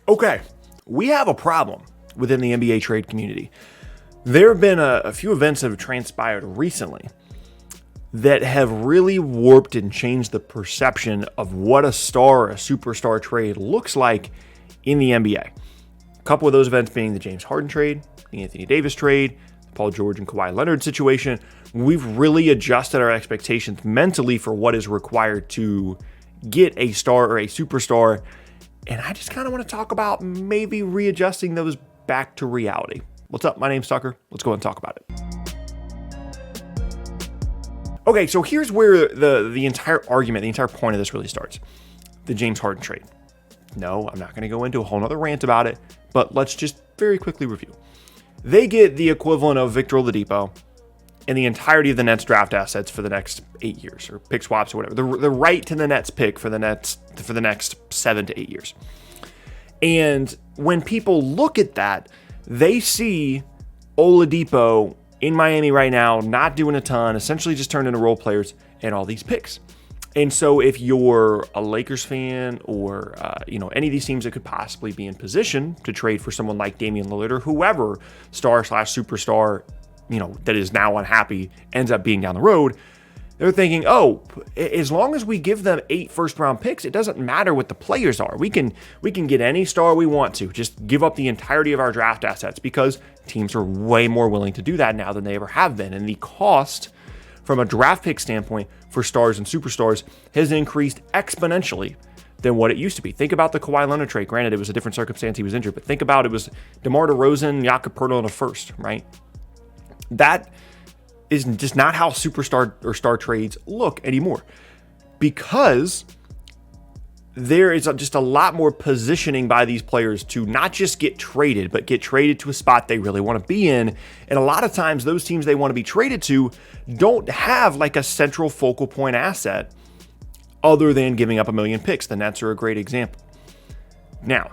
Okay, we have a problem within the NBA trade community. There have been a few events that have transpired recently that have really warped and changed the perception of what a star or a superstar trade looks like in the NBA. A couple of those events being the James Harden trade, the Anthony Davis trade, the Paul George and Kawhi Leonard situation. We've really adjusted our expectations mentally for what is required to get a star or a superstar. And I just kind of want to talk about maybe readjusting those back to reality. What's up? My name's Tucker. Let's go and talk about it. Okay, so here's where the entire argument, the entire point of this really starts. The James Harden trade. No, I'm not going to go into a whole nother rant about it, but let's just very quickly review. They get the equivalent of Victor Oladipo and the entirety of the Nets draft assets for the next 8 years, or pick swaps or whatever. The right to the Nets pick for the next 7 to 8 years. And when people look at that, they see Oladipo in Miami right now, not doing a ton, essentially just turned into role players and all these picks. And so if you're a Lakers fan or any of these teams that could possibly be in position to trade for someone like Damian Lillard or whoever star/superstar, that is now unhappy ends up being down the road, they're thinking, oh, as long as we give them 8 first-round picks, it doesn't matter what the players are. We can get any star we want to. Just give up the entirety of our draft assets, because teams are way more willing to do that now than they ever have been. And the cost from a draft pick standpoint for stars and superstars has increased exponentially than what it used to be. Think about the Kawhi Leonard trade. Granted, it was a different circumstance. He was injured. But think about it was DeMar DeRozan, Jakob Poeltl in a first, right? That is just not how superstar or star trades look anymore, because there is just a lot more positioning by these players to not just get traded, but get traded to a spot they really want to be in. And a lot of times those teams they want to be traded to don't have like a central focal point asset other than giving up 1 million picks. The Nets are a great example. Now,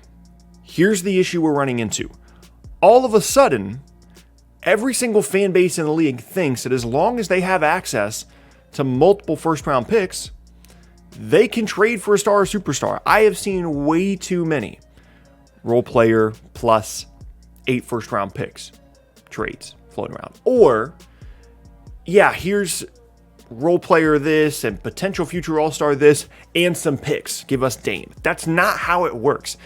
here's the issue we're running into. All of a sudden, every single fan base in the league thinks that as long as they have access to multiple first-round picks, they can trade for a star or superstar. I have seen way too many role player plus 8 first-round picks trades floating around. Or, here's role player this and potential future all-star this and some picks. Give us Dame. That's not how it works.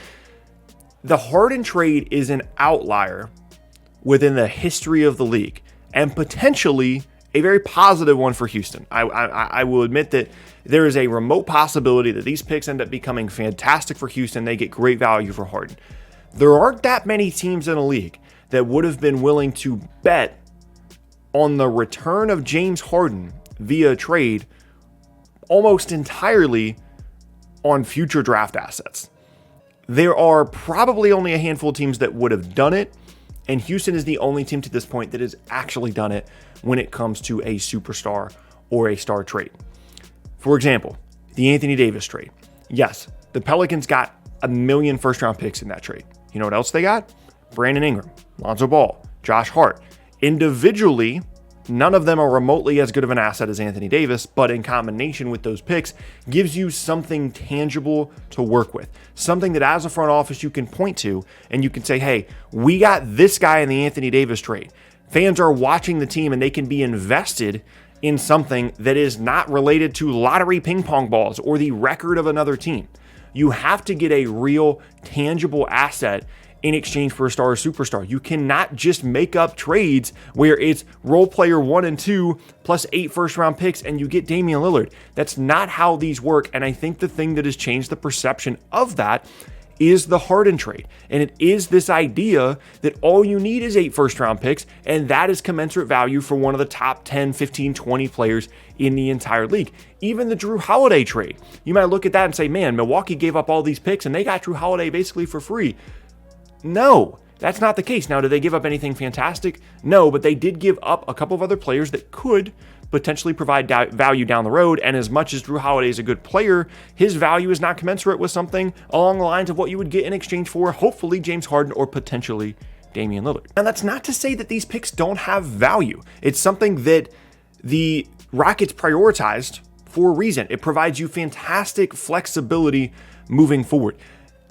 The Harden trade is an outlier within the history of the league, and potentially a very positive one for Houston. I will admit that there is a remote possibility that these picks end up becoming fantastic for Houston. They get great value for Harden. There aren't that many teams in the league that would have been willing to bet on the return of James Harden via trade almost entirely on future draft assets. There are probably only a handful of teams that would have done it, and Houston is the only team to this point that has actually done it when it comes to a superstar or a star trade. For example, the Anthony Davis trade. Yes, the Pelicans got 1 million first-round picks in that trade. You know what else they got? Brandon Ingram, Lonzo Ball, Josh Hart. Individually, none of them are remotely as good of an asset as Anthony Davis, but in combination with those picks gives you something tangible to work with. Something that as a front office you can point to and you can say, hey, we got this guy in the Anthony Davis trade. Fans are watching the team and they can be invested in something that is not related to lottery ping pong balls or the record of another team. You have to get a real tangible asset in exchange for a star or superstar. You cannot just make up trades where it's role player 1 and 2 plus 8 first-round picks and you get Damian Lillard. That's not how these work, and I think the thing that has changed the perception of that is the Harden trade. And it is this idea that all you need is 8 first-round picks, and that is commensurate value for one of the top 10, 15, 20 players in the entire league. Even the Drew Holiday trade. You might look at that and say, man, Milwaukee gave up all these picks and they got Drew Holiday basically for free. No, that's not the case. Now, did they give up anything fantastic? No, but they did give up a couple of other players that could potentially provide value down the road. And as much as Drew Holiday is a good player, his value is not commensurate with something along the lines of what you would get in exchange for, hopefully, James Harden or potentially Damian Lillard. And that's not to say that these picks don't have value. It's something that the Rockets prioritized for a reason. It provides you fantastic flexibility moving forward.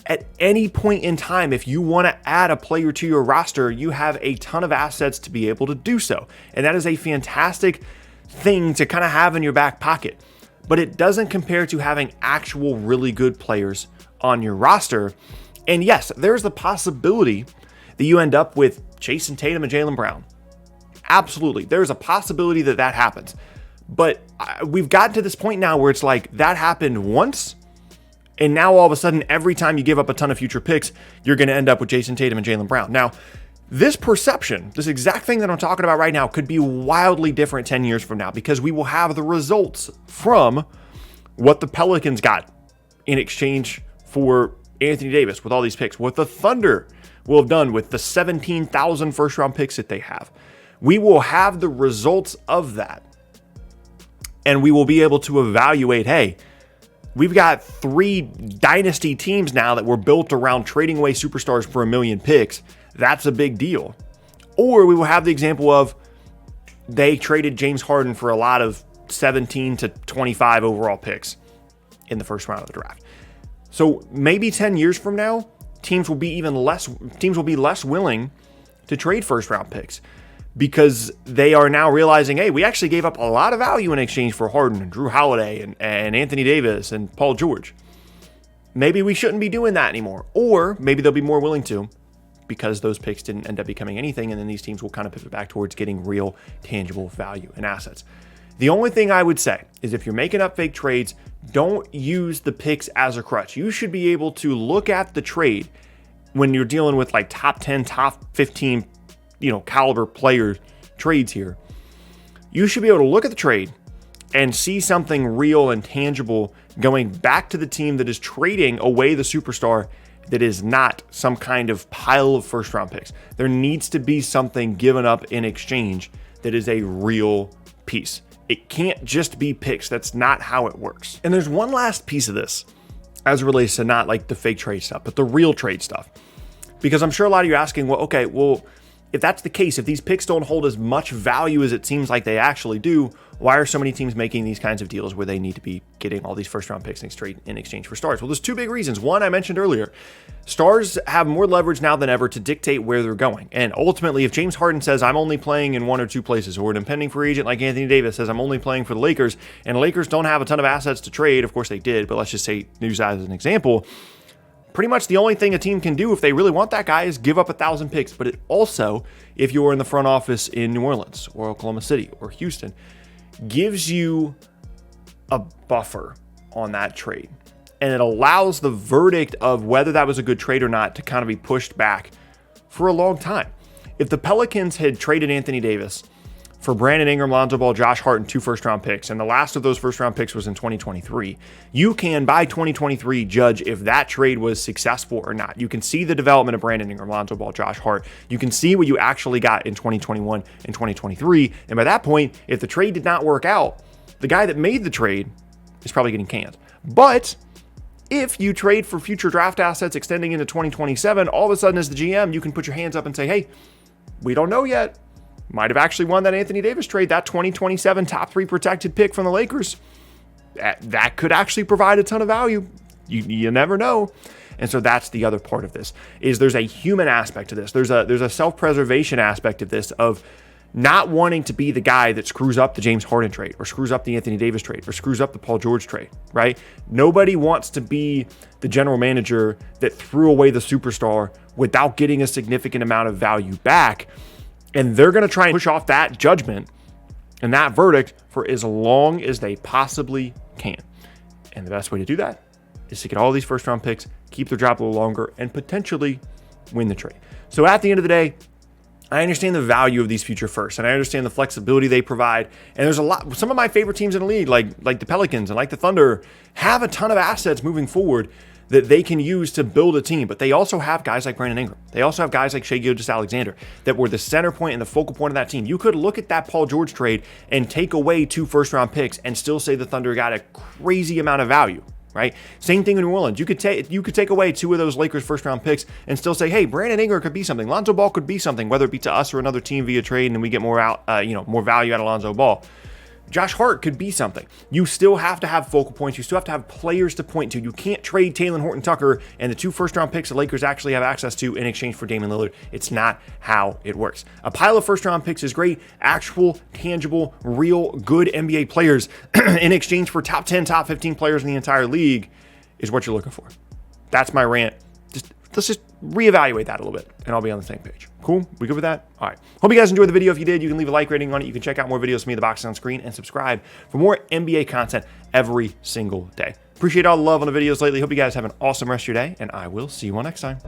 At any point in time, if you want to add a player to your roster, you have a ton of assets to be able to do so. And that is a fantastic thing to kind of have in your back pocket. But it doesn't compare to having actual really good players on your roster. And yes, there's the possibility that you end up with Jason Tatum and Jaylen Brown. Absolutely. There's a possibility that that happens. But we've gotten to this point now where it's like that happened once. And now all of a sudden, every time you give up a ton of future picks, you're going to end up with Jason Tatum and Jaylen Brown. Now, this perception, this exact thing that I'm talking about right now, could be wildly different 10 years from now because we will have the results from what the Pelicans got in exchange for Anthony Davis with all these picks, what the Thunder will have done with the 17,000 first-round picks that they have. We will have the results of that, and we will be able to evaluate, hey, we've got 3 dynasty teams now that were built around trading away superstars for $1 million picks. That's a big deal. Or we will have the example of they traded James Harden for a lot of 17 to 25 overall picks in the first round of the draft. So maybe 10 years from now, teams will be less willing to trade first round picks because they are now realizing, hey, we actually gave up a lot of value in exchange for Harden and Drew Holiday and Anthony Davis and Paul George. Maybe we shouldn't be doing that anymore. Or maybe they'll be more willing to because those picks didn't end up becoming anything, and then these teams will kind of pivot back towards getting real, tangible value and assets. The only thing I would say is if you're making up fake trades, don't use the picks as a crutch. You should be able to look at the trade when you're dealing with like top 10, top 15, caliber player trades here. You should be able to look at the trade and see something real and tangible going back to the team that is trading away the superstar that is not some kind of pile of first round picks. There needs to be something given up in exchange that is a real piece. It can't just be picks. That's not how it works. And there's one last piece of this as it relates to not like the fake trade stuff, but the real trade stuff. Because I'm sure a lot of you are asking, well, if that's the case, if these picks don't hold as much value as it seems like they actually do, why are so many teams making these kinds of deals where they need to be getting all these first round picks in exchange for stars? Well, there's 2 big reasons. One, I mentioned earlier, stars have more leverage now than ever to dictate where they're going. And ultimately, if James Harden says, I'm only playing in 1 or 2 places, or an impending free agent like Anthony Davis says, I'm only playing for the Lakers, and the Lakers don't have a ton of assets to trade, of course they did, but let's just say, use that as an example, pretty much the only thing a team can do if they really want that guy is give up 1,000 picks. But it also, if you're in the front office in New Orleans or Oklahoma City or Houston, gives you a buffer on that trade. And it allows the verdict of whether that was a good trade or not to kind of be pushed back for a long time. If the Pelicans had traded Anthony Davis for Brandon Ingram, Lonzo Ball, Josh Hart, and 2 first-round picks, and the last of those first-round picks was in 2023, you can, by 2023, judge if that trade was successful or not. You can see the development of Brandon Ingram, Lonzo Ball, Josh Hart. You can see what you actually got in 2021 and 2023, and by that point, if the trade did not work out, the guy that made the trade is probably getting canned. But if you trade for future draft assets extending into 2027, all of a sudden as the GM, you can put your hands up and say, hey, we don't know yet. Might have actually won that Anthony Davis trade, that 2027 top 3 protected pick from the Lakers. That could actually provide a ton of value. You never know. And so that's the other part of this, is there's a human aspect to this. There's a self-preservation aspect of this, of not wanting to be the guy that screws up the James Harden trade or screws up the Anthony Davis trade or screws up the Paul George trade, right? Nobody wants to be the general manager that threw away the superstar without getting a significant amount of value back. And they're going to try and push off that judgment and that verdict for as long as they possibly can. And the best way to do that is to get all these first round picks, keep their job a little longer, and potentially win the trade. So at the end of the day, I understand the value of these future firsts, and I understand the flexibility they provide. And there's some of my favorite teams in the league, like the Pelicans and like the Thunder, have a ton of assets moving forward that they can use to build a team. But they also have guys like Brandon Ingram. They also have guys like Shai Gilgeous-Alexander that were the center point and the focal point of that team. You could look at that Paul George trade and take away 2 first-round picks and still say the Thunder got a crazy amount of value, right? Same thing in New Orleans. You could take away 2 of those Lakers first-round picks and still say, hey, Brandon Ingram could be something. Lonzo Ball could be something, whether it be to us or another team via trade, and we get more value out of Lonzo Ball. Josh Hart could be something. You still have to have focal points. You still have to have players to point to. You can't trade Talen Horton-Tucker and the 2 first-round picks the Lakers actually have access to in exchange for Damian Lillard. It's not how it works. A pile of first-round picks is great. Actual, tangible, real, good NBA players in exchange for top 10, top 15 players in the entire league is what you're looking for. That's my rant. Let's just reevaluate that a little bit, and I'll be on the same page. Cool? We good with that? All right. Hope you guys enjoyed the video. If you did, you can leave a like rating on it. You can check out more videos from me, the box on screen, and subscribe for more NBA content every single day. Appreciate all the love on the videos lately. Hope you guys have an awesome rest of your day, and I will see you all next time.